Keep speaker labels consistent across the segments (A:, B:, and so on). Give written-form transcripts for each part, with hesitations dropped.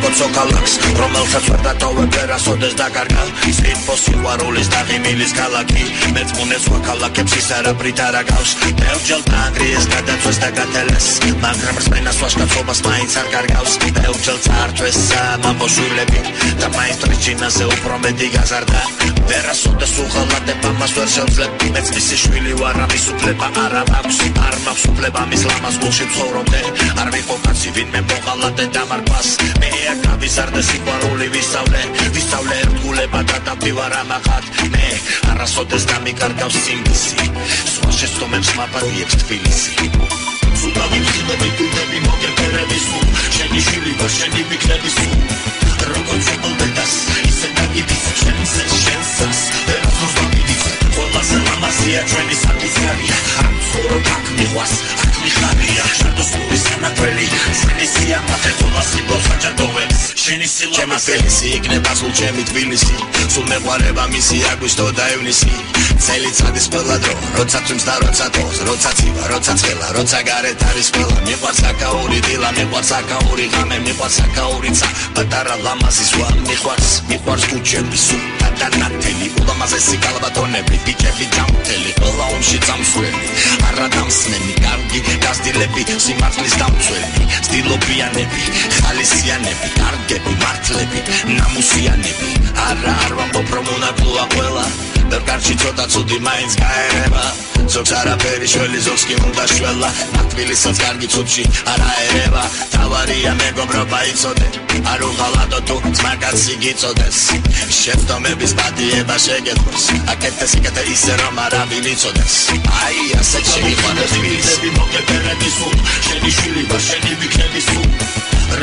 A: როგორც ოქალაკს რომელსაც ვერ დატოვებ ვერასოდეს დაკარგა სიტყვის სიყვარულის და ღიმილის ქალაქი მეწმუნეს ვაქალაქებს ის არაფრით არ აკავს ბევრჯერ დაანგრიეს გადაწვეს და გათელეს მაგრამ რწმენას ვაშკაცობას მაინც არ კარგავს ბევრჯერ წაართვეს მამოშვილები და მაინც პრიჩინაზე უფრო მეტი გაზარდა ვერასოდეს უღალატებ ამას ვერ შევძლებ მეც მისი შვილი ვარ ამის უფლება არ მაქვს არ მაქვს უფლება მის ლამაზ გულში ცხოვრობდე არ ვიყო კაცი ვინმე მოღალატე დამარხვას მე არ გავიზარდე სიყვარული ვისწავლე ერთგულება და დავდივარ ამაყად მე არასოდეს დამიკარგავს სიმბისი სხვა შეცდომებს მაპატიებს თბილისი სულავი ხილები გულები მოგეფერები სულ შენი შვილი ვარ შენი ვიქნები სულ როგორც შეყოლდებას ისე დაგიდიცე შენსას ვერასდროს ვამიდიცე ყველაზე ლამაზია ჩვენი საკითხარია ამ ცხოვრობ აქ მიყვას აქ მიხარია შადოსნური სანაკველი ჩვენი სიამაყე ყველა სიბოს აჯადოვებს შენი სილამაზე იქნება სულ ჩემი თბილისი სულ მეყვარება მისი აგვისტო და ივნისი წელიწადის ყველა დრო როცა წვიმს და როცა თოვს როცა ცივა როცა ცხელა როცა გარეთ არის ყველა მიყვარს აკაური დილა მიყვარს აკაური ღამე მიყვარს აკაური ცა პატარა ლამაზი ზღვა მიყვარს კუჩები სულ დანათელი ულამაზესი კალბატონები ბიჭები ჯამთელი ყველა ომში წამსვლელი არადამსნელი კარგი გაზდილები სიმართლის დამცველი სტილობიანები ხალისიანები კარგები მართლები ნამუსიანები არა არ ვამბობ რომ უნაკლოა ყველა დარკარში ცოტა ცუდი მაინც გაერება ზოგს არაფერი შველი ზოგს კი უნდა შველა ნათბილისაც კარგი ცუდში არ აერება თავარია მეგობრობა იცოდე არ უღალატო თუ ძმაკაცი გიწოდეს შეცდომების პატიება შეგეძლოს აკეთე სიკეთე ისე რომ არავინ იცოდეს აი ასე შეიყვანოს თბილისები მოგეფერები სულ შენი შვილი ვარ შენი ვიქნები სულ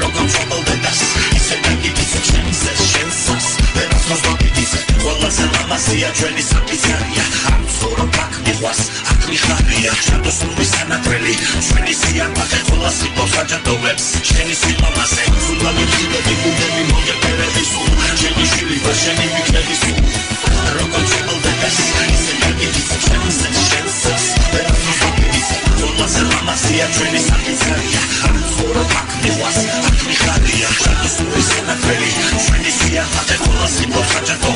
A: როგორც შეყოლდებას ისე დაგიდიცე შენსას ვერასდროს ვამიდიცე ყველაზე ლამაზია ჩვენი საკითხარია ამ ცხოვრობ აქ მიყვარს აქ მიხარია შადოსნური სანაკველი ჩვენი სიამაყე ყველა სიტყვას აჯადოვებს შენი სილამაზე სულავი ხილები გულები მოგეფერები სულ შენი შვილი ვარ შენი ვიქნები სულ როგორც შეყოლდებას ისე დაგიდიცე შენსას ვერასდროს ვამიდიცე ყველაზე ლამაზია ჩვენი საკითხარია ამ ცხოვრობ აქ მიყვარს აქ მიხარია შადოსნური სანაკველი ჩვენი სიამაყე ყველა სიტყვას აჯადოვებს